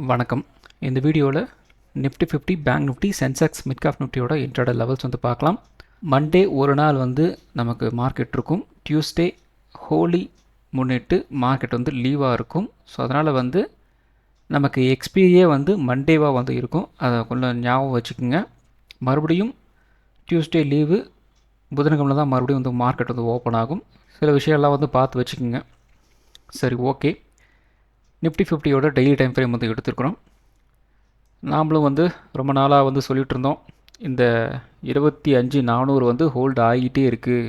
வணக்கம். இந்த வீடியோவில் Nifty 50 bank Nifty Sensex mid cap நிஃப்டியோட இன்ட்ராடே லெவல்ஸ் வந்து பார்க்கலாம். மண்டே ஒரு நாள் வந்து நமக்கு மார்க்கெட் இருக்கும். டியூஸ்டே ஹோலி முன்னிட்டு மார்க்கெட் வந்து லீவாக இருக்கும். ஸோ அதனால் வந்து நமக்கு எக்ஸ்பீரியே வந்து மண்டேவாக வந்து இருக்கும். அதை கொஞ்சம் ஞாபகம் வச்சுக்கோங்க. மறுபடியும் டியூஸ்டே லீவு, புதன்கிழமை தான் மறுபடியும் வந்து மார்க்கெட் வந்து ஓப்பன் ஆகும். சில விஷயம்லாம் வந்து பார்த்து வச்சுக்கோங்க. சரி, ஓகே. நிஃப்டி 50யோட டெய்லி டைம் ஃப்ரேம் வந்து எடுத்துருக்குறோம். நாமளும் வந்து ரொம்ப நாளாக வந்து சொல்லிகிட்டு இருந்தோம், இந்த 25,400 வந்து ஹோல்டு ஆகிட்டே இருக்குது.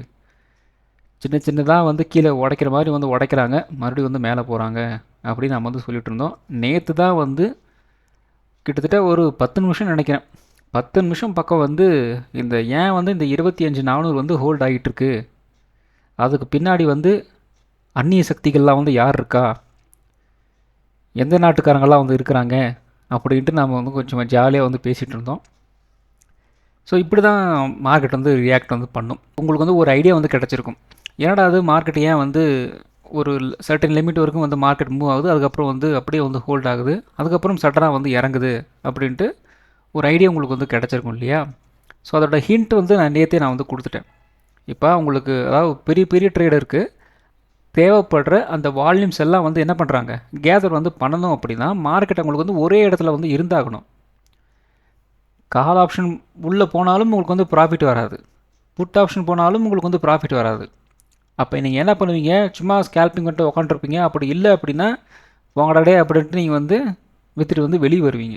சின்ன சின்னதாக வந்து கீழே உடைக்கிற மாதிரி வந்து உடைக்கிறாங்க, மறுபடியும் வந்து மேலே போகிறாங்க அப்படின்னு நம்ம வந்து சொல்லிகிட்டு இருந்தோம். நேற்று தான் வந்து கிட்டத்தட்ட ஒரு 10 நிமிஷம் நினைக்கிறேன், 10 நிமிஷம் பக்கம் வந்து இந்த ஏன் வந்து இந்த 25,400 வந்து ஹோல்டு ஆகிட்டுருக்கு, அதுக்கு பின்னாடி வந்து அந்நிய சக்திகள்லாம் வந்து யார் இருக்கா, எந்த நாட்டுக்காரங்களாம் வந்து இருக்கிறாங்க அப்படின்ட்டு நம்ம வந்து கொஞ்சம் ஜாலியாக வந்து பேசிகிட்டு இருந்தோம். ஸோ இப்படி தான் மார்க்கெட் வந்து ரியாக்ட் வந்து பண்ணும். உங்களுக்கு வந்து ஒரு ஐடியா வந்து கிடச்சிருக்கும், ஏன்னா அது மார்க்கெட் ஏன் வந்து ஒரு சர்டன் லிமிட் வரைக்கும் வந்து மார்க்கெட் மூவ் ஆகுது, அதுக்கப்புறம் வந்து அப்படியே வந்து ஹோல்ட் ஆகுது, அதுக்கப்புறம் சட்டனாக வந்து இறங்குது அப்படின்ட்டு ஒரு ஐடியா உங்களுக்கு வந்து கிடச்சிருக்கும் இல்லையா. ஸோ அதோட ஹிண்ட் வந்து நான் நேற்றே வந்து கொடுத்துட்டேன். இப்போ உங்களுக்கு அதாவது பெரிய பெரிய ட்ரேடருக்கு தேவைப்படுற அந்த வால்யூம்ஸ் எல்லாம் வந்து என்ன பண்ணுறாங்க, கேதர் வந்து பண்ணணும். அப்படின்னா மார்க்கெட் உங்களுக்கு வந்து ஒரே இடத்துல வந்து இருந்தாகணும். கால் ஆப்ஷன் உள்ளே போனாலும் உங்களுக்கு வந்து ப்ராஃபிட் வராது, புட் ஆப்ஷன் போனாலும் உங்களுக்கு வந்து ப்ராஃபிட் வராது. அப்போ நீங்கள் என்ன பண்ணுவீங்க, சும்மா ஸ்கேல்பிங் பண்ணிட்டு உட்காந்துருப்பீங்க. அப்படி இல்லை அப்படின்னா வாங்கடாடே அப்படின்ட்டு நீங்கள் வந்து வித்துட்டு வந்து வெளியே வருவீங்க.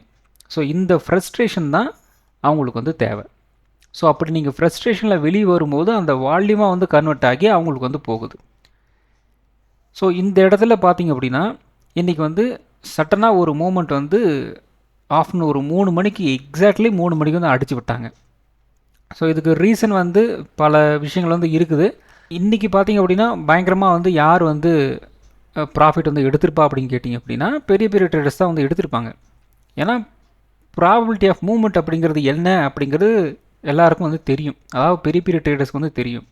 ஸோ இந்த ஃப்ரஸ்ட்ரேஷன் தான் அவங்களுக்கு வந்து தேவை. ஸோ அப்படி நீங்கள் ஃப்ரஸ்ட்ரேஷனில் வெளியே வரும்போது அந்த வால்யூமாக வந்து கன்வெர்ட் ஆகி அவங்களுக்கு வந்து போகுது. ஸோ இந்த இடத்துல பார்த்தீங்க அப்படின்னா இன்றைக்கி வந்து சட்டனாக ஒரு மூமெண்ட் வந்து ஆஃப்டர்நூன் ஒரு 3 மணிக்கு எக்ஸாக்ட்லி 3 மணிக்கு வந்து அடித்து விட்டாங்க. ஸோ இதுக்கு ரீசன் வந்து பல விஷயங்கள் வந்து இருக்குது. இன்றைக்கி பார்த்தீங்க அப்படின்னா பயங்கரமாக வந்து யார் வந்து ப்ராஃபிட் வந்து எடுத்திருப்பா அப்படின்னு கேட்டிங்க அப்படின்னா பெரிய பெரிய ட்ரேடர்ஸ் தான் வந்து எடுத்திருப்பாங்க. ஏன்னா ப்ராபபிலிட்டி ஆஃப் மூவ்மெண்ட் அப்படிங்கிறது என்ன அப்படிங்கிறது எல்லாருக்கும் வந்து தெரியும், அதாவது பெரிய பெரிய ட்ரேடர்ஸ்க்கு வந்து தெரியும்.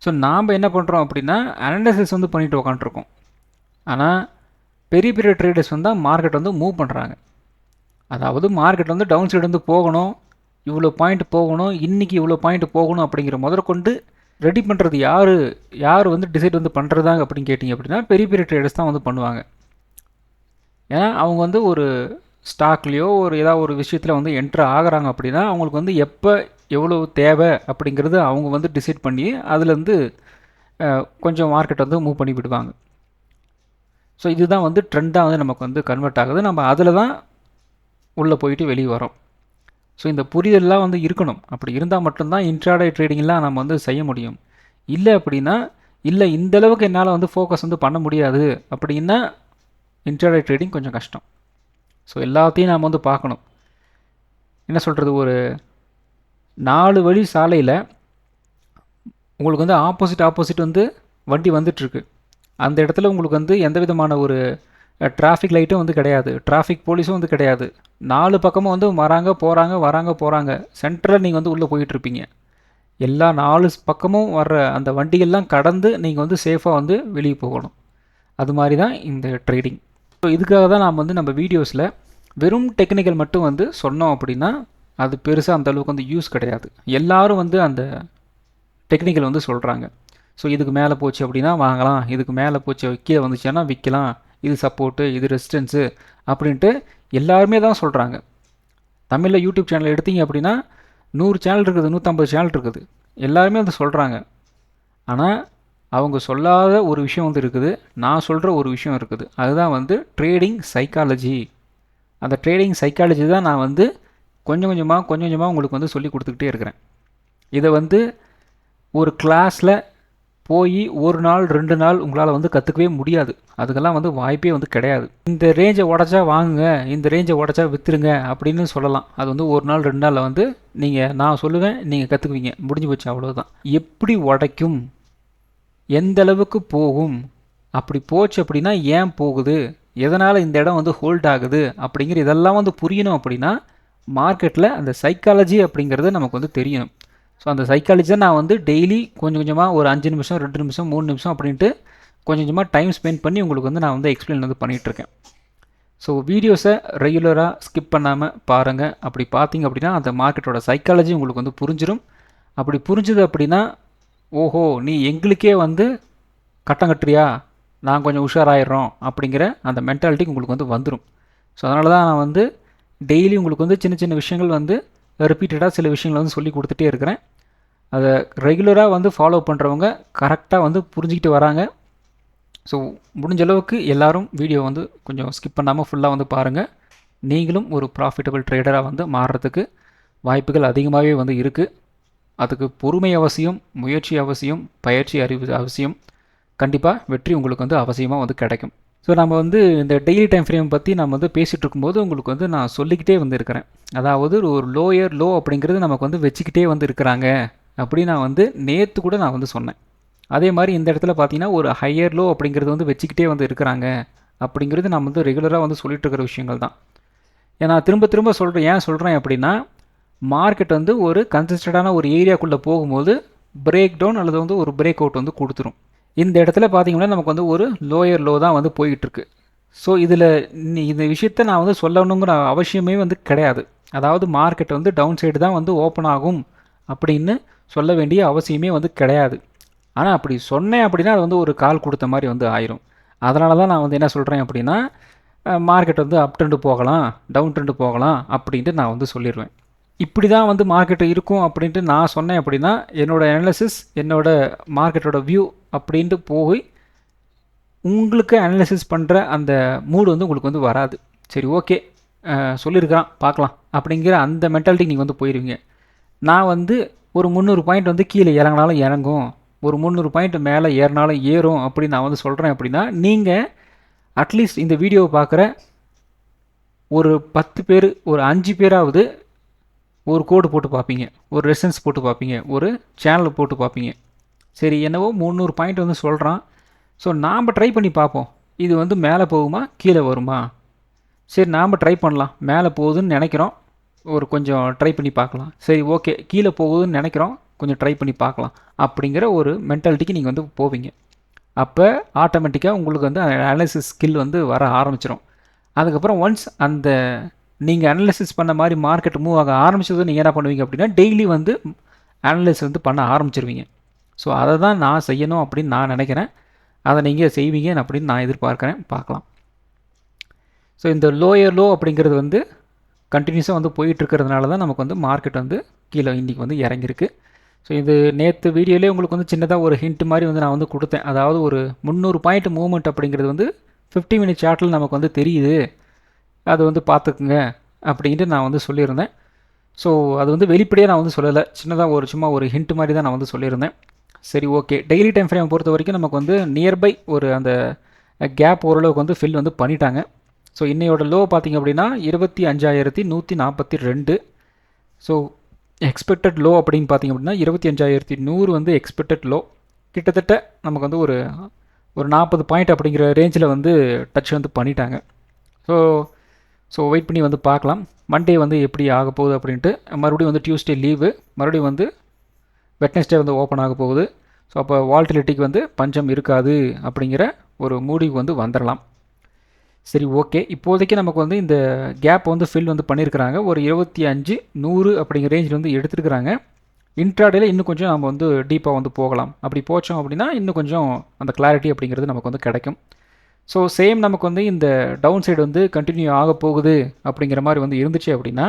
ஸோ நாம் என்ன பண்ணுறோம் அப்படின்னா அனாலிசிஸ் வந்து பண்ணிட்டு உக்காண்ட்ருக்கோம். ஆனால் பெரிய பெரிய ட்ரேடர்ஸ் வந்து மார்க்கெட் வந்து மூவ் பண்ணுறாங்க. அதாவது மார்க்கெட் வந்து டவுன் சைடு வந்து போகணும், இவ்வளோ பாயிண்ட் போகணும், இன்றைக்கி இவ்வளோ பாயிண்ட் போகணும் அப்படிங்கிற முதற்கொண்டு ரெடி பண்ணுறது யார் வந்து டிசைட் வந்து பண்ணுறதாங்க அப்படின்னு கேட்டிங்க அப்படின்னா பெரிய பெரிய ட்ரேடர்ஸ் தான் வந்து பண்ணுவாங்க. ஏன்னா அவங்க வந்து ஒரு ஸ்டாக்லேயோ ஒரு ஏதாவது ஒரு விஷயத்தில் வந்து என்ட்ரு ஆகிறாங்க அப்படின்னா அவங்களுக்கு வந்து எப்போ எவ்வளோ தேவை அப்படிங்கிறது அவங்க வந்து டிசைட் பண்ணி அதுலேருந்து கொஞ்சம் மார்க்கெட் வந்து மூவ் பண்ணி விடுவாங்க. ஸோ இதுதான் வந்து ட்ரெண்டாக வந்து நமக்கு வந்து கன்வெர்ட் ஆகுது. நம்ம அதில் தான் உள்ளே போயிட்டு வெளியே வரோம். ஸோ இந்த புரிதல்லாம் வந்து இருக்கணும். அப்படி இருந்தால் மட்டும்தான் இன்ட்ராடே ட்ரேடிங்லாம் நம்ம வந்து செய்ய முடியும். இல்லை அப்படின்னா இல்லை இந்தளவுக்கு என்னால் வந்து ஃபோக்கஸ் வந்து பண்ண முடியாது அப்படின்னா இன்ட்ராடே ட்ரேடிங் கொஞ்சம் கஷ்டம். ஸோ எல்லாத்தையும் நாம் வந்து பார்க்கணும். என்ன சொல்கிறது, ஒரு 4 வழி சாலையில் உங்களுக்கு வந்து ஆப்போசிட் வந்து வண்டி வந்துட்டுருக்கு. அந்த இடத்துல உங்களுக்கு வந்து எந்த விதமான ஒரு டிராஃபிக் லைட்டும் வந்து கிடையாது, டிராஃபிக் போலீஸும் வந்து கிடையாது. 4 பக்கமும் வந்து வராங்க போகிறாங்க. சென்டரில் நீங்கள் வந்து உள்ளே போயிட்டுருப்பீங்க. எல்லா 4 பக்கமும் வர்ற அந்த வண்டிகள்லாம் கடந்து நீங்கள் வந்து சேஃபாக வந்து வெளியே போகணும். அது மாதிரி தான் இந்த ட்ரேடிங். ஸோ இதுக்காக தான் நாம் வந்து நம்ம வீடியோஸில் வெறும் டெக்னிக்கல் மட்டும் வந்து சொன்னோம் அப்படின்னா அது பெருசாக அந்த அளவுக்கு வந்து யூஸ் கிடையாது. எல்லாரும் வந்து அந்த டெக்னிக்கல் வந்து சொல்கிறாங்க. ஸோ இதுக்கு மேலே போச்சு அப்படின்னா வாங்கலாம், இதுக்கு மேலே போச்சு கீழே வந்துச்சுன்னா விற்கலாம், இது சப்போர்ட்டு, இது ரெசிஸ்டன்ஸு அப்படின்ட்டு எல்லாருமே தான் சொல்கிறாங்க. தமிழில் யூடியூப் சேனல் எடுத்தீங்க அப்படின்னா 100 சேனல் இருக்குது, 150 சேனல் இருக்குது, எல்லாருமே வந்து சொல்கிறாங்க. ஆனால் அவங்க சொல்லாத ஒரு விஷயம் வந்து இருக்குது, நான் சொல்கிற ஒரு விஷயம் இருக்குது. அதுதான் வந்து ட்ரேடிங் சைக்காலஜி. அந்த ட்ரேடிங் சைக்காலஜி தான் நான் வந்து கொஞ்சம் கொஞ்சமாக உங்களுக்கு வந்து சொல்லி கொடுத்துக்கிட்டே இருக்கிறேன். இதை வந்து ஒரு கிளாஸில் போய் ஒரு நாள் 2 நாள் உங்களால் வந்து கற்றுக்கவே முடியாது. அதுக்கெல்லாம் வந்து வாய்ப்பே வந்து கிடையாது. இந்த ரேஞ்சை உடச்சா வாங்குங்க, இந்த ரேஞ்சை உடச்சா விற்றுருங்க அப்படின்னு சொல்லலாம். அது வந்து ஒரு நாள் 2 நாளில் வந்து நான் சொல்லுவேன், நீங்கள் கற்றுக்குவீங்க, முடிஞ்சு போச்சு, அவ்வளோதான். எப்படி உடைக்கும், எந்த அளவுக்கு போகும், அப்படி போச்சு அப்படின்னா ஏன் போகுது, எதனால் இந்த இடம் வந்து ஹோல்ட் ஆகுது அப்படிங்கிற இதெல்லாம் வந்து புரியணும். அப்படின்னா மார்க்கெட்டில் அந்த சைக்காலஜி அப்படிங்கிறது நமக்கு வந்து தெரியணும். ஸோ அந்த சைக்காலஜி தான் நான் வந்து டெய்லி கொஞ்சம் கொஞ்சமாக ஒரு 5 நிமிஷம் 2 நிமிஷம் 3 நிமிஷம் அப்படின்ட்டு கொஞ்சம் கொஞ்சமாக டைம் ஸ்பெண்ட் பண்ணி உங்களுக்கு வந்து நான் வந்து எக்ஸ்பிளைன் வந்து பண்ணிகிட்ருக்கேன். ஸோ வீடியோஸை ரெகுலராக ஸ்கிப் பண்ணாமல் பாருங்கள். அப்படி பார்த்தீங்க அப்படின்னா அந்த மார்க்கெட்டோட சைக்காலஜி உங்களுக்கு வந்து புரிஞ்சிடும். அப்படி புரிஞ்சுது அப்படின்னா, ஓஹோ நீ எங்களுக்கே வந்து கட்டம் கட்டுறியா, நான் கொஞ்சம் உஷாராயிடுறோம் அப்படிங்கிற அந்த மென்டாலிட்டி உங்களுக்கு வந்து வந்துடும். ஸோ அதனால தான் நான் வந்து டெய்லி உங்களுக்கு வந்து சின்ன சின்ன விஷயங்கள் வந்து ரிப்பீட்டடாக சில விஷயங்கள் வந்து சொல்லி கொடுத்துட்டே இருக்கிறேன். அதை ரெகுலராக வந்து ஃபாலோ பண்ணுறவங்க கரெக்டாக வந்து புரிஞ்சுக்கிட்டு வராங்க. ஸோ முடிஞ்ச அளவுக்கு எல்லோரும் வீடியோ வந்து கொஞ்சம் ஸ்கிப் பண்ணாமல் ஃபுல்லாக வந்து பாருங்கள். நீங்களும் ஒரு ப்ராஃபிட்டபிள் ட்ரேடராக வந்து மாறுறதுக்கு வாய்ப்புகள் அதிகமாகவே வந்து இருக்குது. அதுக்கு பொறுமை அவசியம், முயற்சி அவசியம், பயிற்சி அறிவு அவசியம். கண்டிப்பாக வெற்றி உங்களுக்கு வந்து அவசியமாக வந்து கிடைக்கும். ஸோ நம்ம வந்து இந்த டெய்லி டைம் ஃப்ரேம் பற்றி நம்ம வந்து பேசிகிட்டு இருக்கும்போது உங்களுக்கு வந்து நான் சொல்லிக்கிட்டே வந்து இருக்கிறேன். அதாவது ஒரு லோயர் லோ அப்படிங்கிறது நமக்கு வந்து வச்சுக்கிட்டே வந்து இருக்கிறாங்க அப்படி நான் வந்து நேற்று கூட நான் வந்து சொன்னேன். அதே மாதிரி இந்த இடத்துல பார்த்தீங்கன்னா ஒரு ஹையர் லோ அப்படிங்கிறது வந்து வச்சுக்கிட்டே வந்து இருக்கிறாங்க அப்படிங்கிறது நம்ம வந்து ரெகுலராக வந்து சொல்லிட்டு இருக்கிற விஷயங்கள் தான். ஏன்னா திரும்ப திரும்ப சொல்கிறேன். ஏன் சொல்கிறேன் அப்படின்னா, மார்க்கெட் வந்து ஒரு கன்சிஸ்டண்டான ஒரு ஏரியாக்குள்ளே போகும்போது பிரேக் டவுன் அல்லது வந்து ஒரு பிரேக் அவுட் வந்து கொடுத்துரும். இந்த இடத்துல பார்த்தீங்கன்னா நமக்கு வந்து ஒரு லோயர் லோ தான் வந்து போயிட்டுருக்கு. ஸோ இதில் இந்த விஷயத்தை நான் வந்து சொல்லணுங்கிற அவசியமே வந்து கிடையாது. அதாவது மார்க்கெட் வந்து டவுன் சைடு தான் வந்து ஓப்பன் ஆகும் அப்படின்னு சொல்ல வேண்டிய அவசியமே வந்து கிடையாது. ஆனால் அப்படி சொன்னேன் அப்படின்னா அது வந்து ஒரு கால் கொடுத்த மாதிரி வந்து ஆயிரும். அதனால தான் நான் வந்து என்ன சொல்கிறேன் அப்படின்னா, மார்க்கெட் வந்து அப் ட்ரெண்டு போகலாம், டவுன் ட்ரெண்டு போகலாம் அப்படின்ட்டு நான் வந்து சொல்லிடுவேன். இப்படி தான் வந்து மார்க்கெட்டு இருக்கும் அப்படின்ட்டு நான் சொன்னேன் அப்படின்னா, என்னோடய அனாலிசிஸ், என்னோடய மார்க்கெட்டோட வியூ அப்படின்ட்டு போய் உங்களுக்கு அனாலிசிஸ் பண்ணுற அந்த மூடு வந்து உங்களுக்கு வந்து வராது. சரி ஓகே சொல்லியிருக்கிறான் பார்க்கலாம் அப்படிங்கிற அந்த மென்டாலிட்டி நீங்கள் வந்து போயிடுவீங்க. நான் வந்து ஒரு 300 பாயிண்ட் வந்து கீழே இறங்கினாலும் இறங்கும், ஒரு 300 பாயிண்ட் மேலே ஏறினாலும் ஏறும் அப்படின்னு நான் வந்து சொல்கிறேன் அப்படின்னா, நீங்கள் அட்லீஸ்ட் இந்த வீடியோவை பார்க்குற ஒரு 10 பேர், ஒரு 5 பேராவது ஒரு கோடு போட்டு பார்ப்பீங்க, ஒரு ரெசன்ஸ் போட்டு பார்ப்பீங்க, ஒரு சேனல் போட்டு பார்ப்பீங்க. சரி என்னவோ 300 பாயிண்ட் வந்து சொல்கிறான், ஸோ நாம் ட்ரை பண்ணி பார்ப்போம், இது வந்து மேலே போகுமா கீழே வருமா, சரி நாம் ட்ரை பண்ணலாம், மேலே போகுதுன்னு நினைக்கிறோம், ஒரு கொஞ்சம் ட்ரை பண்ணி பார்க்கலாம், சரி ஓகே கீழே போகுதுன்னு நினைக்கிறோம், கொஞ்சம் ட்ரை பண்ணி பார்க்கலாம் அப்படிங்கிற ஒரு மென்டாலிட்டிக்கு நீங்கள் வந்து போவீங்க. அப்போ ஆட்டோமேட்டிக்காக உங்களுக்கு வந்து அனாலிசிஸ் ஸ்கில் வந்து வர ஆரம்பிச்சிடும். அதுக்கப்புறம் ஒன்ஸ் அந்த நீங்கள் அனாலிசிஸ் பண்ண மாதிரி மார்க்கெட் மூவ் ஆக ஆரம்பிச்சது நீங்கள் என்ன பண்ணுவீங்க அப்படின்னா, டெய்லி வந்து அனாலிசிஸ் வந்து பண்ண ஆரம்பிச்சிருவீங்க. ஸோ அதை தான் நான் செய்யணும் அப்படின்னு நான் நினைக்கிறேன். அதை நீங்கள் செய்வீங்க அப்படின்னு நான் எதிர்பார்க்குறேன். பார்க்கலாம். ஸோ இந்த லோயர் லோ அப்படிங்கிறது வந்து கண்டினியூஸாக வந்து போயிட்டுருக்கிறதுனால தான் நமக்கு வந்து மார்க்கெட் வந்து கீழே இன்றைக்கி வந்து இறங்கியிருக்கு. ஸோ இது நேற்று வீடியோலேயே உங்களுக்கு வந்து சின்னதாக ஒரு ஹிண்ட் மாதிரி வந்து நான் வந்து கொடுத்தேன். அதாவது ஒரு 300 பாயிண்ட் மூவ்மெண்ட் அப்படிங்கிறது வந்து 50 மினிட் சார்ட்டில் நமக்கு வந்து தெரியுது, அது வந்து பார்த்துக்குங்க அப்படின்ட்டு நான் வந்து சொல்லியிருந்தேன். ஸோ அது வந்து வெளிப்படையாக நான் வந்து சொல்லலை, சின்னதாக சும்மா ஒரு ஹிண்ட் மாதிரி தான் நான் வந்து சொல்லியிருந்தேன். சரி ஓகே, டெய்லி டைம் ஃப்ரேம் பொறுத்த வரைக்கும் நமக்கு வந்து நியர்பை ஒரு அந்த கேப் ஓரளவுக்கு வந்து ஃபில் வந்து பண்ணிட்டாங்க. ஸோ இன்னையோட லோ பார்த்திங்க அப்படின்னா 25,142. ஸோ எக்ஸ்பெக்டட் லோ அப்படின்னு பார்த்திங்க அப்படின்னா 25,100 வந்து எக்ஸ்பெக்டட் லோ. கிட்டத்தட்ட நமக்கு வந்து ஒரு 40 பாயிண்ட் அப்படிங்கிற ரேஞ்சில் வந்து டச் வந்து பண்ணிட்டாங்க. ஸோ வெயிட் பண்ணி வந்து பார்க்கலாம் மண்டே வந்து எப்படி ஆக போகுது அப்படின்ட்டு. மறுபடியும் வந்து டியூஸ்டே லீவு, மறுபடியும் வந்து வெட்னஸ்டே வந்து ஓப்பன் ஆக போகுது. ஸோ அப்போ வால்டிலிட்டிக்கு வந்து பஞ்சம் இருக்காது அப்படிங்கிற ஒரு முடிவு வந்து வந்துடலாம். சரி ஓகே, இப்போதைக்கு நமக்கு வந்து இந்த கேப் வந்து ஃபில் வந்து பண்ணியிருக்கிறாங்க. ஒரு 25,100 அப்படிங்கிற ரேஞ்சில் வந்து எடுத்துருக்கிறாங்க. இன்ட்ராடேல இன்னும் கொஞ்சம் நம்ம வந்து டீப்பாக வந்து போகலாம். அப்படி போச்சோம் அப்படின்னா இன்னும் கொஞ்சம் அந்த கிளாரிட்டி அப்படிங்கிறது நமக்கு வந்து கிடைக்கும். ஸோ சேம் நமக்கு வந்து இந்த டவுன் சைடு வந்து கண்டினியூ ஆக போகுது அப்படிங்கிற மாதிரி வந்து இருந்துச்சு அப்படின்னா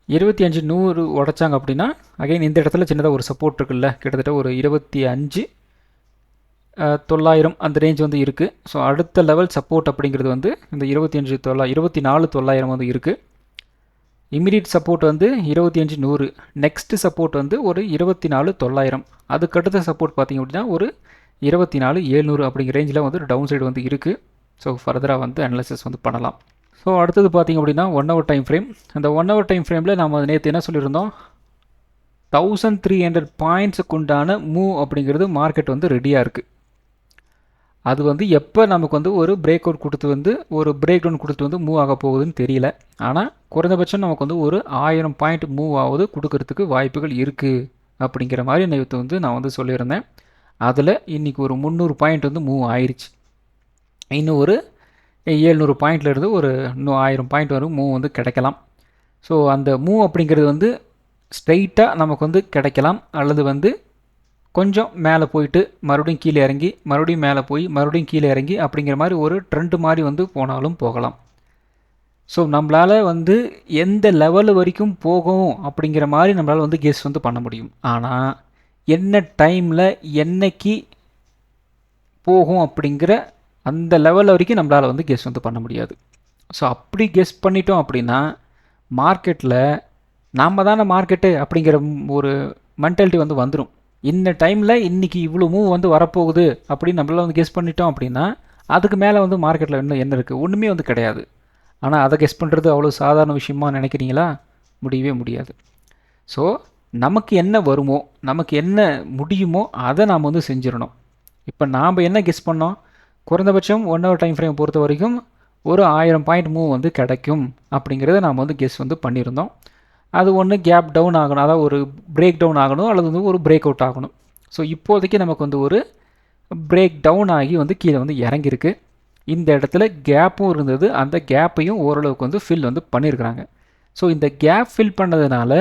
25,100 உடைச்சாங்க அப்படின்னா அகைன் இந்த இடத்துல சின்னதாக ஒரு சப்போர்ட் இருக்குல்ல, கிட்டத்தட்ட ஒரு 25,900 அந்த ரேஞ்ச் வந்து இருக்குது. ஸோ அடுத்த லெவல் சப்போர்ட் அப்படிங்கிறது வந்து இந்த 24,900 வந்து இருக்குது. இமீடியட் சப்போர்ட் வந்து 25,100. நெக்ஸ்ட் சப்போர்ட் வந்து ஒரு 24,900. அதுக்கடுத்த சப்போர்ட் பார்த்திங்க அப்படின்னா ஒரு 24,700 அப்படிங்கிற ரேஞ்சில் வந்து டவுன் சைடு வந்து இருக்குது. ஸோ ஃபர்தராக வந்து அனாலிசிஸ் வந்து பண்ணலாம். ஸோ அடுத்தது பார்த்திங்க அப்படின்னா 1 ஹவர் டைம் ஃப்ரேம். அந்த 1 ஹவர் டைம் ஃப்ரேமில் நம்ம நேற்று என்ன சொல்லியிருந்தோம், 1300 பாயிண்ட்ஸுக்கு உண்டான மூவ் அப்படிங்கிறது மார்க்கெட் வந்து ரெடியாக இருக்குது. அது வந்து எப்போ நமக்கு வந்து ஒரு பிரேக் அவுட் கொடுத்து வந்து ஒரு பிரேக் டவுன் கொடுத்து வந்து மூவ் ஆக போகுதுன்னு தெரியல. ஆனால் குறைந்தபட்சம் நமக்கு வந்து ஒரு 1000 பாயிண்ட் மூவ் ஆகுது கொடுக்கறதுக்கு வாய்ப்புகள் இருக்குது அப்படிங்கிற மாதிரி நேற்று வந்து நான் வந்து சொல்லியிருந்தேன். அதில் இன்றைக்கி ஒரு 300 பாயிண்ட் வந்து மூவ் ஆயிடுச்சு. இன்னும் ஒரு 700 பாயிண்ட்லேருந்து ஒரு இன்னும் 1000 பாயிண்ட் வரும் மூவ் வந்து கிடைக்கலாம். ஸோ அந்த மூவ் அப்படிங்கிறது வந்து ஸ்ட்ரைட்டாக நமக்கு வந்து கிடைக்கலாம், அல்லது வந்து கொஞ்சம் மேலே போயிட்டு மறுபடியும் கீழே இறங்கி மறுபடியும் மேலே போய் மறுபடியும் கீழே இறங்கி அப்படிங்கிற மாதிரி ஒரு ட்ரெண்டு மாதிரி வந்து போனாலும் போகலாம். ஸோ நம்மளால் வந்து எந்த லெவல் வரைக்கும் போகும் அப்படிங்கிற மாதிரி நம்மளால் வந்து கெஸ் வந்து பண்ண முடியும். ஆனால் என்ன டைமில் என்னைக்கு போகும் அப்படிங்கிற அந்த லெவல் வரைக்கும் நம்மளால் வந்து கெஸ் வந்து பண்ண முடியாது. ஸோ அப்படி கெஸ் பண்ணிட்டோம் அப்படின்னா மார்க்கெட்டில் நாம் தானே மார்க்கெட்டு அப்படிங்கிற ஒரு மென்டாலிட்டி வந்து வந்துடும். இந்த டைமில் இன்றைக்கி இவ்வளோ மூவ் வந்து வரப்போகுது அப்படின்னு நம்மளால் வந்து கெஸ் பண்ணிட்டோம் அப்படின்னா அதுக்கு மேலே வந்து மார்க்கெட்டில் இன்னும் என்ன இருக்குது, ஒன்றுமே வந்து கிடையாது. ஆனால் அதை கெஸ் பண்ணுறது அவ்வளோ சாதாரண விஷயமா நினைக்கிறீங்களா? முடியவே முடியாது. ஸோ நமக்கு என்ன வருமோ நமக்கு என்ன முடியுமோ அதை நாம் வந்து செஞ்சிடணும். இப்போ நாம் என்ன கெஸ் பண்ணோம், குறைந்தபட்சம் 1 hour டைம் ஃப்ரேம் பொறுத்த வரைக்கும் ஒரு 1000 பாயிண்ட் மூவ் வந்து கிடைக்கும் அப்படிங்கிறத நாம் வந்து கெஸ் வந்து பண்ணியிருந்தோம். அது ஒன்று கேப் டவுன் ஆகணும், அதாவது ஒரு பிரேக் டவுன் ஆகணும், அல்லது வந்து ஒரு பிரேக் அவுட் ஆகணும். ஸோ இப்போதைக்கு நமக்கு வந்து ஒரு பிரேக் டவுன் ஆகி வந்து கீழே வந்து இறங்கியிருக்கு. இந்த இடத்துல கேப்பும் இருந்தது, அந்த கேப்பையும் ஓரளவுக்கு வந்து ஃபில் வந்து பண்ணியிருக்கிறாங்க. ஸோ இந்த கேப் ஃபில் பண்ணதுனால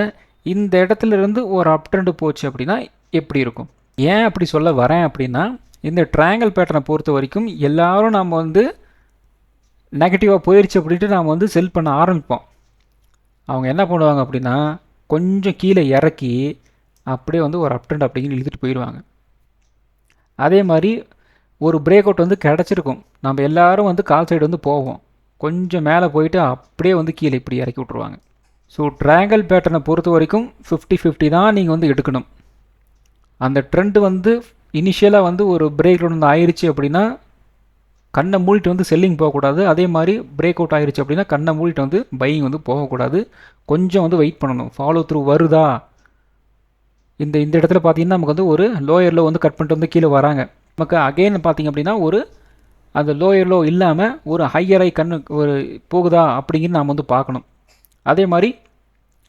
இந்த இடத்துல இருந்து ஒரு அப் ட்ரெண்டு போச்சு அப்படின்னா எப்படி இருக்கும்? ஏன் அப்படி சொல்ல வரேன் அப்படின்னா, இந்த ட்ரையாங்கிள் பேட்டர்னை பொறுத்த வரைக்கும் எல்லாரும் நாம் வந்து நெகட்டிவாக போயிடுச்சு அப்படின்ட்டு நாம் வந்து செல் பண்ண ஆரம்பிப்போம். அவங்க என்ன பண்ணுவாங்க அப்படின்னா கொஞ்சம் கீழே இறக்கி அப்படியே வந்து ஒரு அப் ட்ரெண்ட் அப்படிங்கிற இழுத்துட்டு போயிடுவாங்க. அதே மாதிரி ஒரு பிரேக் அவுட் வந்து கிடச்சிருக்கும், நம்ம எல்லாரும் வந்து கால் சைடு வந்து போவோம், கொஞ்சம் மேலே போயிட்டு அப்படியே வந்து கீழே இப்படி இறக்கி விட்ருவாங்க. ஸோ ட்ரையாங்கிள் பேட்டர்னை பொறுத்த வரைக்கும் 50-50 தான் நீங்கள் வந்து எடுக்கணும். அந்த ட்ரெண்டு வந்து இனிஷியலாக வந்து ஒரு பிரேக் அவுட் வந்து ஆயிடுச்சு அப்படின்னா கண்ணை மூடிட்டு வந்து செல்லிங் போகக்கூடாது. அதே மாதிரி பிரேக் அவுட் ஆயிடுச்சு அப்படின்னா கண்ணை மூடிட்டு வந்து பையிங் வந்து போகக்கூடாது. கொஞ்சம் வந்து வெயிட் பண்ணணும், ஃபாலோ த்ரூ வருதா. இந்த இடத்துல பார்த்தீங்கன்னா நமக்கு வந்து ஒரு லோயர் லோ வந்து கட் பண்ணிட்டு வந்து கீழே வராங்க. நமக்கு அகெயின் பார்த்திங்க அப்படின்னா ஒரு அந்த லோயர் லோ இல்லாமல் ஒரு ஹையரை கண்ணு ஒரு போகுதா அப்படிங்கிறது நாம் வந்து பார்க்கணும். அதே மாதிரி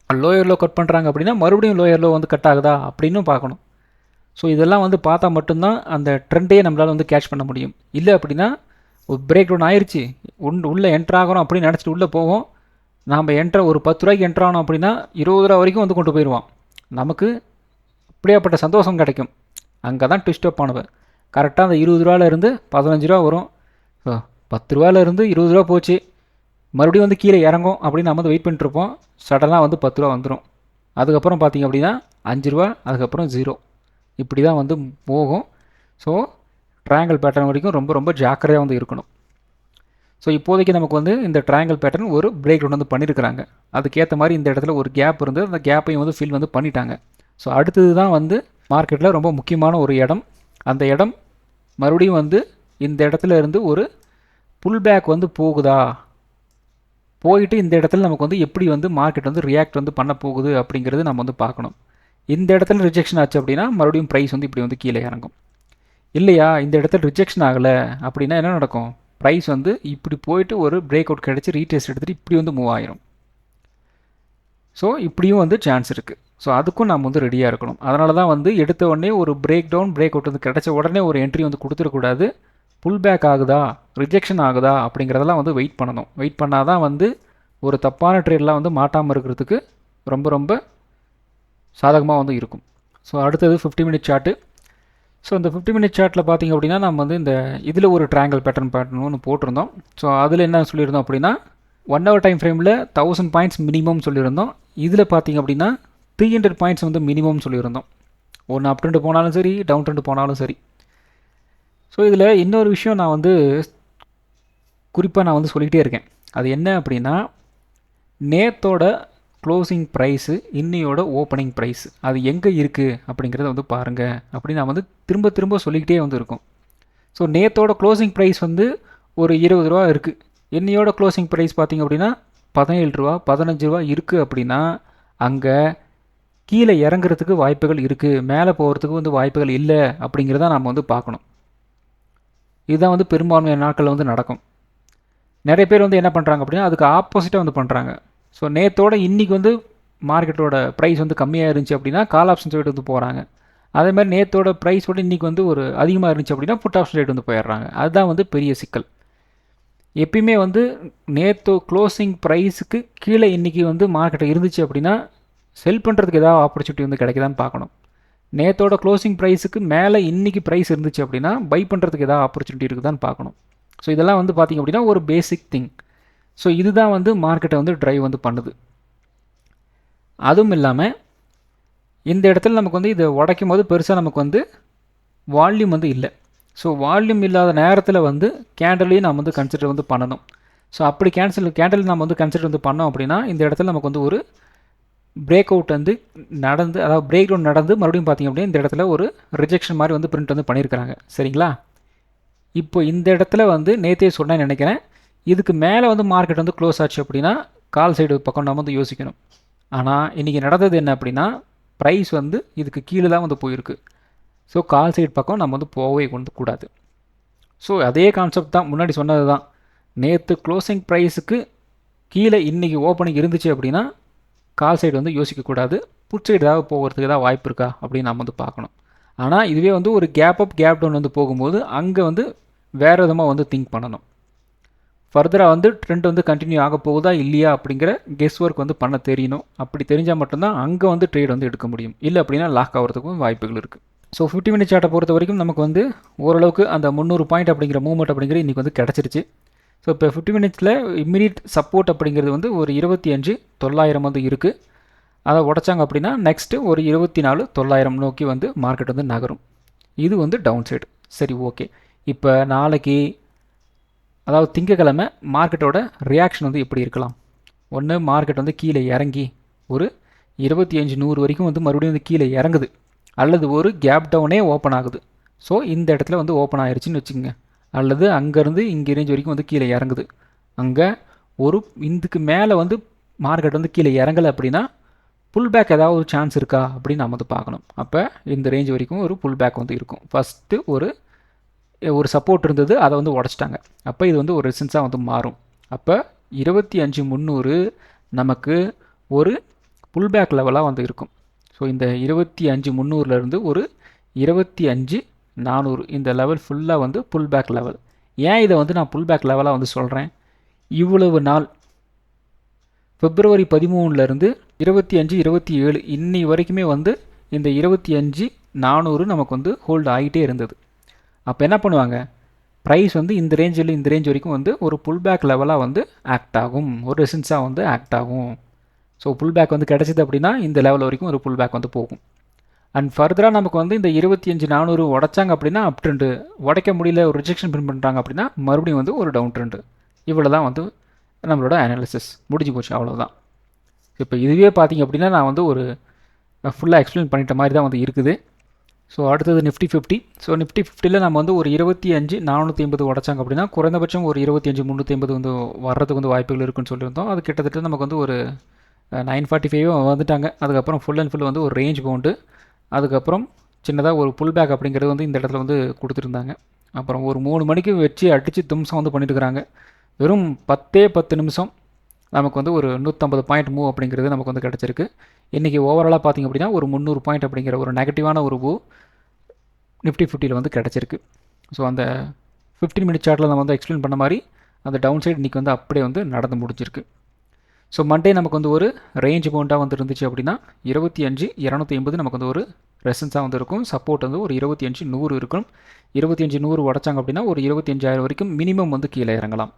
லோயர் லோ கட் பண்ணுறாங்க அப்படின்னா மறுபடியும் லோயர் லோ வந்து கட் ஆகுதா அப்படின்னு பார்க்கணும். ஸோ இதெல்லாம் வந்து பார்த்தா மட்டும்தான் அந்த ட்ரெண்டையே நம்மளால் வந்து கேட்ச் பண்ண முடியும். இல்லை அப்படின்னா ஒரு பிரேக் டவுன் ஆயிடுச்சு, உள்ளே என்ட்ராகிறோம் அப்படின்னு நினச்சிட்டு உள்ளே போவோம், நாம் ஒரு 10 ரூபாய்க்கு என்ட்ரானோம் அப்படின்னா 20 ரூபா வரைக்கும் வந்து கொண்டு போயிடுவான். நமக்கு அப்படியாப்பட்ட சந்தோஷம் கிடைக்கும். அங்கே தான் ட்விஸ்ட் அப் ஆனவன். கரெக்டாக அந்த 20 ரூபாலேருந்து 15 ரூபா வரும், 10 ரூபாலேருந்து 20 ரூபா போச்சு, மறுபடியும் வந்து கீழே இறங்கும் அப்படின்னு நம்ம வந்து வெயிட் பண்ணிட்டுருப்போம். சடனாக வந்து 10 ரூபா வந்துடும். அதுக்கப்புறம் பார்த்திங்க அப்படின்னா 5 ரூபா, அதுக்கப்புறம் 0, இப்படி தான் வந்து போகும். ஸோ ட்ரையாங்கிள் பேட்டர்ன் வரைக்கும் ரொம்ப ரொம்ப ஜாக்கிரதையாக வந்து இருக்கணும். ஸோ இப்போதைக்கு நமக்கு வந்து இந்த ட்ரையாங்கிள் பேட்டர்ன் ஒரு பிரேக் டவுன் வந்து பண்ணியிருக்கிறாங்க. அதுக்கேற்ற மாதிரி இந்த இடத்துல ஒரு கேப் இருந்து அந்த கேப்பையும் வந்து ஃபில் வந்து பண்ணிட்டாங்க. ஸோ அடுத்தது தான் வந்து மார்க்கெட்டில் ரொம்ப முக்கியமான ஒரு இடம். அந்த இடம் மறுபடியும் வந்து இந்த இடத்துல இருந்து ஒரு புல் பேக் வந்து போகுதா, போயிட்டு இந்த இடத்துல நமக்கு வந்து எப்படி வந்து மார்க்கெட் வந்து ரியாக்ட் வந்து பண்ண போகுது அப்படிங்கிறது நம்ம வந்து பார்க்கணும். இந்த இடத்துல ரிஜெக்ஷன் ஆச்சு அப்படின்னா மறுபடியும் ப்ரைஸ் வந்து இப்படி வந்து கீழே இறங்கும். இல்லையா, இந்த இடத்துல ரிஜெக்ஷன் ஆகலை அப்படின்னா என்ன நடக்கும், ப்ரைஸ் வந்து இப்படி போயிட்டு ஒரு பிரேக் அவுட் கிடச்சி ரீடெஸ்ட் எடுத்துகிட்டு இப்படி வந்து மூவ் ஆயிரும். ஸோ இப்படியும் வந்து சான்ஸ் இருக்குது. ஸோ அதுக்கும் நம்ம வந்து ரெடியாக இருக்கணும். அதனால தான் வந்து எடுத்த உடனே ஒரு பிரேக் டவுன் பிரேக் அவுட் வந்து கிடச்ச உடனே ஒரு என்ட்ரி வந்து கொடுத்துடக்கூடாது. புல் பேக் ஆகுதா, ரிஜெக்ஷன் ஆகுதா அப்படிங்கிறதெல்லாம் வந்து வெயிட் பண்ணணும். வெயிட் பண்ணால் தான் வந்து ஒரு தப்பான ட்ரேட்லாம் வந்து மாட்டாமல் இருக்கிறதுக்கு ரொம்ப ரொம்ப சாதகமாக வந்து இருக்கும். ஸோ அடுத்தது 50 மினிட் சார்ட்டு. ஸோ இந்த 50 மினிட் சார்ட்டில் பார்த்திங்க அப்படின்னா நம்ம வந்து இந்த இதில் ஒரு ட்ரையாங்கிள் பேட்டர்ன் ஒன்று போட்டிருந்தோம். ஸோ அதில் என்ன சொல்லியிருந்தோம் அப்படின்னா 1 hour டைம் ஃப்ரேமில் 1000 பாயிண்ட்ஸ் மினிமம் சொல்லியிருந்தோம். இதில் பார்த்திங்க அப்படின்னா 300 பாயிண்ட்ஸ் வந்து மினிமம் சொல்லியிருந்தோம். ஒன்று அப் ட்ரெண்டு போனாலும் சரி, டவுன் ட்ரெண்டு போனாலும் சரி. ஸோ இதில் இன்னொரு விஷயம் நான் வந்து குறிப்பாக நான் வந்து சொல்லிக்கிட்டே இருக்கேன். அது என்ன அப்படின்னா, நேத்தோட க்ளோசிங் ப்ரைஸு இன்னையோட ஓப்பனிங் ப்ரைஸ் அது எங்கே இருக்குது அப்படிங்கிறத வந்து பாருங்கள் அப்படின்னு நான் வந்து திரும்ப திரும்ப சொல்லிக்கிட்டே வந்து இருக்கோம். ஸோ நேத்தோட க்ளோசிங் ப்ரைஸ் வந்து ஒரு 20 ரூபா இருக்குது, இன்னையோட க்ளோசிங் ப்ரைஸ் பார்த்திங்க அப்படின்னா 17 ரூபா 15 ரூபா இருக்குது அப்படின்னா அங்கே கீழே இறங்குறதுக்கு வாய்ப்புகள் இருக்குது, மேலே போகிறதுக்கு வந்து வாய்ப்புகள் இல்லை அப்படிங்கிறத நம்ம வந்து பார்க்கணும். இதுதான் வந்து பெரும்பான்மையான நாட்களில் வந்து நடக்கும். நிறைய பேர் வந்து என்ன பண்ணுறாங்க அப்படின்னா அதுக்கு ஆப்போசிட்டாக வந்து பண்ணுறாங்க. ஸோ நேத்தோட இன்றைக்கி வந்து மார்க்கெட்டோட ப்ரைஸ் வந்து கம்மியாக இருந்துச்சு அப்படின்னா கால் ஆப்ஷன் சைடு வந்து போகிறாங்க. அதே மாதிரி நேத்தோட ப்ரைஸோட இன்றைக்கி வந்து ஒரு அதிகமாக இருந்துச்சு அப்படின்னா புட் ஆப்ஷன் சைடு வந்து போயிடுறாங்க. அதுதான் வந்து பெரிய சிக்கல். எப்பயுமே வந்து நேற்று க்ளோசிங் ப்ரைஸுக்கு கீழே இன்றைக்கி வந்து மார்க்கெட்டில் இருந்துச்சு அப்படின்னா செல் பண்ணுறதுக்கு ஏதாவது ஆப்பர்ச்சுனிட்டி வந்து கிடைக்குதான்னு பார்க்கணும். நேற்றோட க்ளோசிங் ப்ரைஸுக்கு மேலே இன்றைக்கி ப்ரைஸ் இருந்துச்சு அப்படின்னா பை பண்ணுறதுக்கு ஏதாவது ஆப்பர்ச்சுனிட்டி இருக்குதான்னு பார்க்கணும். ஸோ இதெல்லாம் வந்து பார்த்திங்க அப்படின்னா ஒரு பேசிக் திங். ஸோ இதுதான் வந்து மார்க்கெட்டை வந்து ட்ரைவ் வந்து பண்ணுது. அதுவும் இல்லாமல் இந்த இடத்துல நமக்கு வந்து இதை உடைக்கும் போது பெருசாக நமக்கு வந்து வால்யூம் வந்து இல்லை. ஸோ வால்யூம் இல்லாத நேரத்தில் வந்து கேண்டலையும் நம்ம வந்து கன்சிடர் வந்து பண்ணணும். ஸோ அப்படி கேண்டில் நம்ம வந்து கன்சிடர் வந்து பண்ணோம் அப்படின்னா இந்த இடத்துல நமக்கு வந்து ஒரு பிரேக் அவுட் வந்து நடந்து, அதாவது பிரேக் டவுன் நடந்து மறுபடியும் பார்த்திங்க அப்படின்னா இந்த இடத்துல ஒரு ரிஜெக்ஷன் மாதிரி வந்து பிரிண்ட் வந்து பண்ணியிருக்கிறாங்க. சரிங்களா? இப்போ இந்த இடத்துல வந்து நேற்றே சொன்னேன்னு நினைக்கிறேன், இதுக்கு மேலே வந்து மார்க்கெட் வந்து க்ளோஸ் ஆச்சு அப்படின்னா கால் சைடு பக்கம் நம்ம வந்து யோசிக்கணும். ஆனால் இன்றைக்கி நடந்தது என்ன அப்படின்னா ப்ரைஸ் வந்து இதுக்கு கீழே தான் வந்து போயிருக்கு. ஸோ கால் சைடு பக்கம் நம்ம வந்து போகவே கொண்டு கூடாது. ஸோ அதே கான்செப்ட் தான் முன்னாடி சொன்னது தான். நேற்று க்ளோசிங் ப்ரைஸுக்கு கீழே இன்றைக்கி ஓப்பனிங் இருந்துச்சு அப்படின்னா கால் சைடு வந்து யோசிக்கக்கூடாது. புட் சைடு ஏதாவது போகிறதுக்கு ஏதாவது வாய்ப்பு இருக்கா அப்படின்னு நம்ம வந்து பார்க்கணும். ஆனால் இதுவே வந்து ஒரு கேப் அப் கேப் டவுன் வந்து போகும்போது அங்கே வந்து வேறு விதமாக வந்து திங்க் பண்ணணும். ஃபர்தராக வந்து ட்ரெண்ட் வந்து கண்டினியூ ஆக போகுதா இல்லையா அப்படிங்கிற கெஸ் ஒர்க் வந்து பண்ண தெரியணும். அப்படி தெரிஞ்சால் மட்டும்தான் அங்கே வந்து ட்ரேட் வந்து எடுக்க முடியும். இல்லை அப்படின்னா லாக் ஆகிறதுக்கும் வாய்ப்புகள் இருக்குது. ஸோ 50 மினிட் சார்ட்டை பொறுத்த வரைக்கும் நமக்கு வந்து ஓரளவுக்கு அந்த 300 பாயிண்ட் அப்படிங்கிற மூவ்மெண்ட் அப்படிங்கிற இன்றைக்கி வந்து கிடச்சிருச்சு. ஸோ இப்போ 50 மினிட்ஸில் இம்மிடியட் சப்போர்ட் அப்படிங்கிறது வந்து ஒரு 25,900 வந்து இருக்குது. அதை உடச்சாங்க அப்படின்னா நெக்ஸ்ட்டு ஒரு 24,900 நோக்கி வந்து மார்க்கெட் வந்து நகரும். இது வந்து டவுன் சைடு. சரி, ஓகே. இப்போ நாளைக்கு, அதாவது திங்கக்கிழமை மார்க்கெட்டோட ரியாக்ஷன் வந்து எப்படி இருக்கலாம்? ஒன்று, மார்க்கெட் வந்து கீழே இறங்கி ஒரு 25,100 வரைக்கும் வந்து மறுபடியும் வந்து கீழே இறங்குது, அல்லது ஒரு கேப் டவுனே ஓப்பன் ஆகுது. ஸோ இந்த இடத்துல வந்து ஓப்பன் ஆயிடுச்சுன்னு வச்சுக்கோங்க. அல்லது அங்கேருந்து இங்கே ரேஞ்ச் வரைக்கும் வந்து கீழே இறங்குது. அங்கே ஒரு இதுக்கு மேலே வந்து மார்க்கெட் வந்து கீழே இறங்கலை அப்படின்னா புல் பேக் ஏதாவது ஒரு சான்ஸ் இருக்கா அப்படின்னு நம்ம வந்து பார்க்கணும். அப்போ இந்த ரேஞ்ச் வரைக்கும் ஒரு புல் பேக் வந்து இருக்கும். ஃபஸ்ட்டு ஒரு சப்போர்ட் இருந்தது, அதை வந்து உடச்சிட்டாங்க. அப்போ இது வந்து ஒரு ரெசிஸ்டன்ஸாக வந்து மாறும். அப்போ 25,300 நமக்கு ஒரு புல் பேக் லெவலாக வந்து இருக்கும். ஸோ இந்த 25,300லேருந்து ஒரு 25,400 இந்த லெவல் ஃபுல்லாக வந்து புல் பேக் லெவல். ஏன் இதை வந்து நான் புல் பேக் லெவலாக வந்து சொல்கிறேன்? இவ்வளவு நாள் February 13லேருந்து 25, 27 இன்னி வரைக்குமே வந்து இந்த 25,400 நமக்கு வந்து ஹோல்டு ஆகிட்டே இருந்தது. அப்போ என்ன பண்ணுவாங்க? ப்ரைஸ் வந்து இந்த ரேஞ்சில் இந்த ரேஞ்ச் வரைக்கும் வந்து ஒரு புல் பேக் லெவலாக வந்து ஆக்ட் ஆகும், ஒரு ரெசிஸ்டன்ஸாக வந்து ஆக்ட் ஆகும். ஸோ புல் பேக் வந்து கிடச்சிது அப்படின்னா இந்த லெவல் வரைக்கும் ஒரு புல் பேக் வந்து போகும். அண்ட் ஃபர்தராக நமக்கு வந்து இந்த 25,400 உடைச்சாங்க அப்படின்னா அப் ட்ரெண்டு, உடைக்க முடியல ஒரு ரிஜெக்ஷன் பிரிண்ட் பண்ணுறாங்க அப்படின்னா மறுபடியும் வந்து ஒரு டவுன் ட்ரெண்டு. இவ்வளோ தான் வந்து நம்மளோட அனாலிசிஸ் முடிஞ்சு போச்சு, அவ்வளோதான். இப்போ இதுவே பார்த்திங்க அப்படின்னா நான் வந்து ஒரு ஃபுல்லாக எக்ஸ்பிளைன் பண்ணிட்ட மாதிரி தான் வந்து இருக்குது. ஸோ அடுத்தது நிஃப்டி 50. ஸோ நிஃப்டி 50ல் நம்ம வந்து ஒரு 25,450 உடைச்சாங்க அப்படின்னா குறைந்தபட்சம் ஒரு 25,350 வந்து வர்றதுக்கு வந்து வாய்ப்புகள் இருக்குன்னு சொல்லியிருந்தோம். அது கிட்டத்தட்ட நமக்கு வந்து ஒரு 945 வந்துட்டாங்க. அதுக்கப்புறம் ஃபுல் அண்ட் ஃபுல் வந்து ஒரு ரேஞ்ச் பவுண்டு, அதுக்கப்புறம் சின்னதாக ஒரு புல் பேக் அப்படிங்கிறது வந்து இந்த இடத்துல வந்து கொடுத்துருந்தாங்க. அப்புறம் ஒரு 3 மணிக்கு வச்சு அடித்து தும்சம் வந்து பண்ணிட்டுருக்குறாங்க. வெறும் 10 நிமிஷம் நமக்கு வந்து ஒரு 150 பாயிண்ட் மூவ் அப்படிங்கிறது நமக்கு வந்து கிடச்சிருக்கு. இன்றைக்கி ஓவராலாக பார்த்திங்க அப்படின்னா ஒரு 300 பாயிண்ட் அப்படிங்கிற ஒரு நெகட்டிவான ஒரு மூவ் நிஃப்டி 50ல் வந்து கிடச்சிருக்கு. ஸோ அந்த 15 மினிட் சார்ட்டில் நம்ம வந்து எக்ஸ்பிளைன் பண்ண மாதிரி அந்த டவுன் சைடு இன்றைக்கி வந்து அப்படியே வந்து நடந்து முடிஞ்சிருக்கு. ஸோ மண்டே நமக்கு வந்து ஒரு ரேஞ்ச் பவுண்டாக வந்து இருந்துச்சு அப்படின்னா 25,280 நமக்கு வந்து ஒரு ரெசன்ஸாக வந்து இருக்கும். சப்போர்ட் வந்து ஒரு 25,100 இருக்கும். 25,100 உடச்சாங்க அப்படின்னா ஒரு 25,000 வரைக்கும் மினிமம் வந்து கீழே இறங்கலாம்.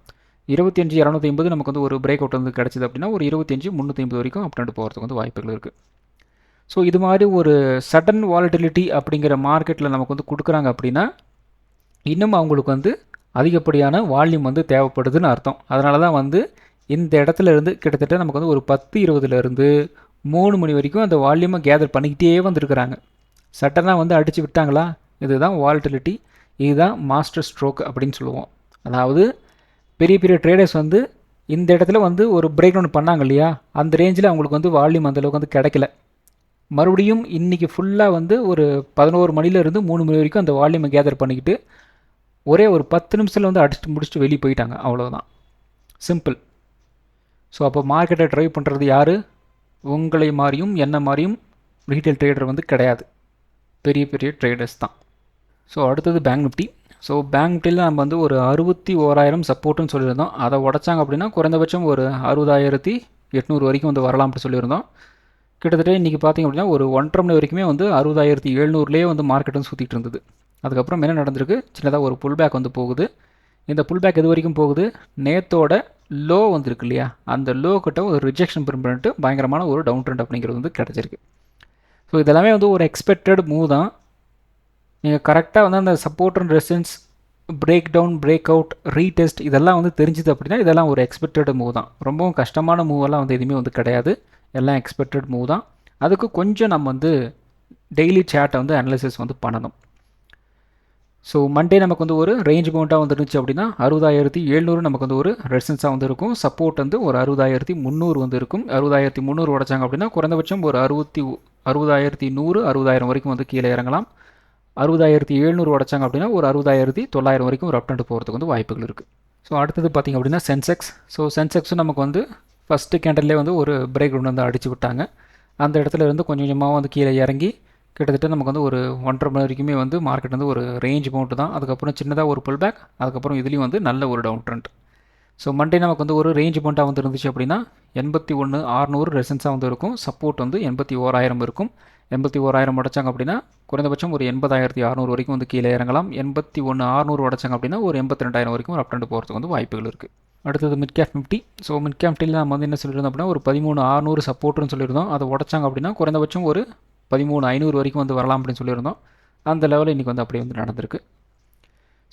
25,280 நமக்கு வந்து ஒரு பிரேக் அவுட் வந்து கிடச்சிது அப்படின்னா ஒரு 25,350 வரைக்கும் அப்டெண்ட் போகிறதுக்கு வந்து வாய்ப்புகள் இருக்குது. ஸோ இது மாதிரி ஒரு சடன் வாலட்டிலிட்டி அப்படிங்கிற மார்க்கெட்டில் நமக்கு வந்து கொடுக்குறாங்க அப்படின்னா இன்னும் அவங்களுக்கு வந்து அதிகப்படியான வால்யூம் வந்து தேவைப்படுதுன்னு அர்த்தம். அதனால தான் வந்து இந்த இடத்துல இருந்து கிட்டத்தட்ட நமக்கு வந்து ஒரு 10-20லேருந்து 3 மணி வரைக்கும் அந்த வால்யூமை கேதர் பண்ணிக்கிட்டே வந்துருக்குறாங்க. சட்டனாக வந்து அடித்து விட்டாங்களா? இதுதான் வாலட்டிலிட்டி, இதுதான் மாஸ்டர் ஸ்ட்ரோக் அப்படின்னு சொல்லுவோம். அதாவது பெரிய பெரிய ட்ரேடர்ஸ் வந்து இந்த இடத்துல வந்து ஒரு பிரேக் டவுன் பண்ணாங்க இல்லையா, அந்த ரேஞ்சில் அவங்களுக்கு வந்து வால்யூம் அந்தளவுக்கு வந்து கிடைக்கல. மறுபடியும் இன்றைக்கி ஃபுல்லாக வந்து ஒரு 11 மணிலேருந்து 3 மணி வரைக்கும் அந்த வால்யூமை கேதர் பண்ணிக்கிட்டு ஒரே ஒரு 10 நிமிஷத்தில் வந்து அடிச்சுட்டு முடிச்சுட்டு வெளியே போயிட்டாங்க. அவ்வளோதான், சிம்பிள். ஸோ அப்போ மார்க்கெட்டை ட்ரைவ் பண்ணுறது யார்? உங்களை மாதிரியும் என்ன மாதிரியும் ரீட்டைல் ட்ரேடர் வந்து கிடையாது, பெரிய பெரிய ட்ரேடர்ஸ் தான். ஸோ அடுத்தது பேங்க் நிஃப்டி. ஸோ பேங்க் நிஃப்டியில் நம்ம வந்து ஒரு 61,000 சப்போர்ட்டுன்னு சொல்லியிருந்தோம். அதை உடச்சாங்க அப்படின்னா குறைந்தபட்சம் ஒரு 60,800 வரைக்கும் வந்து வரலாம் அப்படி சொல்லியிருந்தோம். கிட்டத்தட்ட இன்றைக்கி பார்த்திங்க அப்படின்னா ஒரு 1.5 மணி வரைக்குமே வந்து 60,700லேயே வந்து மார்க்கெட் வந்து சுற்றிட்டு இருந்தது. அதுக்கப்புறம் என்ன நடந்திருக்கு, சின்னதாக ஒரு புல் பேக் வந்து போகுது. இந்த புல் பேக் எது வரைக்கும் போகுது, நேத்தோட லோ வந்துருக்கு இல்லையா, அந்த லோ கிட்ட ஒரு ரிஜெக்ஷன் பண்ணிட்டு பயங்கரமான ஒரு டவுன் ட்ரெண்ட் அப்படிங்கிறது வந்து கிடச்சிருக்கு. ஸோ இதெல்லாமே வந்து ஒரு எக்ஸ்பெக்டட் மூவ் தான். நீங்கள் கரெக்டாக வந்து அந்த support and resistance, break down, break out, retest இதெல்லாம் வந்து தெரிஞ்சுது அப்படின்னா இதெல்லாம் ஒரு எக்ஸ்பெக்டட் மூவ் தான். ரொம்பவும் கஷ்டமான மூவெல்லாம் வந்து எதுவுமே வந்து கிடையாது, எல்லாம் எக்ஸ்பெக்டட் மூவ் தான். அதுக்கு கொஞ்சம் நம்ம வந்து டெய்லி சேட்டை வந்து அனலைசிஸ் வந்து பண்ணணும். ஸோ மண்டே நமக்கு வந்து ஒரு ரேஞ்ச் பவுண்டாக வந்துருந்துச்சு அப்படின்னா 60,700 நமக்கு வந்து ஒரு ரெசிஸ்டன்ஸாக வந்து இருக்கும். சப்போர்ட் வந்து ஒரு 60,300 வந்து இருக்கும். 60,300 உடைச்சாங்க அப்படின்னா குறைந்தபட்சம் ஒரு 60,100 60,000 வரைக்கும் வந்து கீழே இறங்கலாம். 60,700 உடைச்சாங்க அப்படின்னா ஒரு 60,900 வரைக்கும் ஒரு அப்டெண்ட் போகிறதுக்கு வந்து வாய்ப்புகள் இருக்குது. ஸோ அடுத்தது பார்த்திங்க அப்படின்னா சென்செக்ஸ். ஸோ சென்செக்ஸும் நமக்கு வந்து ஃபஸ்ட்டு கேண்டல்லே வந்து ஒரு பிரேக் ரவுண்ட் வந்து அடிச்சு விட்டாங்க. அந்த இடத்துல இருந்து கொஞ்சம் கொஞ்சமாக வந்து கீழே இறங்கி கிட்டத்தட்ட நமக்கு வந்து ஒரு 1.5 மணி வரைக்குமே வந்து மார்க்கெட் வந்து ஒரு ரேஞ்ச் பவுண்ட் தான். அதுக்கப்புறம் சின்னதாக ஒரு புல் பேக், அதுக்கப்புறம் இதுலேயும் வந்து நல்ல ஒரு டவுன் ட்ரெண்ட். ஸோ மண்டே நமக்கு வந்து ஒரு ரேஞ்ச் பவுண்டாக வந்து இருந்துச்சு அப்படின்னா 81,600 ரெசன்ஸாக வந்து இருக்கும். சப்போர்ட் வந்து 81,000 இருக்கும். 81,000 உடைச்சாங்க அப்படின்னா குறைந்தபட்சம் ஒரு 80,600 வரைக்கும் வந்து கீழே இறங்கலாம். 81,600 உடைச்சாங்க அப்படின்னா ஒரு 82,000 வரைக்கும் ஒரு அப்டெண்ட் போகிறதுக்கு வந்து வாய்ப்புகள் இருக்குது. அடுத்தது mid cap Nifty. So mid cap நிஃப்டியில் நம்ம வந்து என்ன சொல்லியிருந்தோம் அப்படின்னா ஒரு 13,600 சப்போர்ட்னு சொல்லியிருந்தோம். அதை உடைச்சாங்க அப்படின்னா குறைந்தபட்சம் ஒரு 13,500 வரைக்கும் வந்து வரலாம் அப்படின்னு சொல்லியிருந்தோம். அந்த லெவலில் இன்றைக்கி வந்து அப்படியே வந்து நடந்திருக்கு.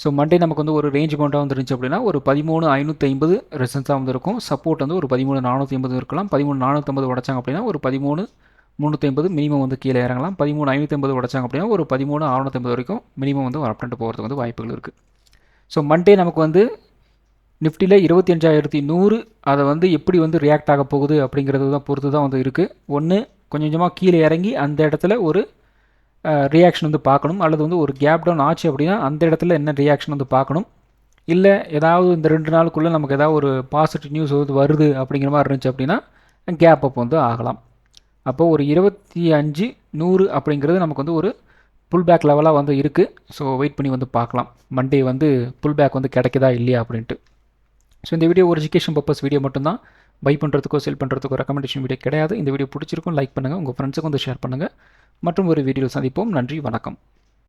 ஸோ மண்டே நமக்கு வந்து ஒரு ரேஞ்ச் பவுண்டாக வந்துருந்துச்சு அப்படின்னா ஒரு 13,550 ரெசன்ஸாக வந்து இருக்கும். சப்போர்ட் வந்து ஒரு 13,450 இருக்கலாம். 13,450 உடைச்சாங்க அப்படின்னா ஒரு 13,350 மினிமம் வந்து கீழே இறங்கலாம். 13,550 உடைச்சாங்க அப்படின்னா ஒரு 13,650 வரைக்கும் மினிமம் வந்து ஒரு அப்டெண்ட் போகிறதுக்கு வந்து வாய்ப்புகள் இருக்குது. ஸோ மண்டே நமக்கு வந்து நிஃப்டியில் 25,100 அதை வந்து எப்படி வந்து ரியாக்ட் ஆக போகுது அப்படிங்கிறது தான் பொறுத்து தான் வந்து இருக்குது. ஒன்று கொஞ்சம் கொஞ்சமாக கீழே இறங்கி அந்த இடத்துல ஒரு ரியாக்ஷன் வந்து பார்க்கணும், அல்லது வந்து ஒரு கேப் டவுன் ஆச்சு அப்படின்னா அந்த இடத்துல என்ன ரியாக்ஷன் வந்து பார்க்கணும். இல்லை ஏதாவது இந்த 2 நாளுக்குள்ளே நமக்கு ஏதாவது ஒரு பாசிட்டிவ் நியூஸ் வந்து வருது அப்படிங்கிற மாதிரி இருந்துச்சு அப்படின்னா கேப் அப் வந்து ஆகலாம். அப்போது ஒரு 25,100 அப்படிங்கிறது நமக்கு வந்து ஒரு புல் பேக் லெவலாக வந்து இருக்குது. ஸோ வெயிட் பண்ணி வந்து பார்க்கலாம் மண்டே வந்து புல் பேக் வந்து கிடைக்குதா இல்லையா அப்படின்ட்டு. ஸோ இந்த வீடியோ ஒரு எஜுகேஷன் பர்பஸ் வீடியோ மட்டும்தான். பை பண்ணுறதுக்கோ செல் பண்ணுறதுக்கோ ரெக்கமெண்டேஷன் வீடியோ கிடையாது. இந்த வீடியோ பிடிச்சிருக்கும் லைக் பண்ணுங்கள், உங்கள் ஃப்ரெண்ட்ஸுக்கு வந்து ஷேர் பண்ணுங்கள். மற்றும் ஒரு வீடியோ சந்திப்போம். நன்றி, வணக்கம்.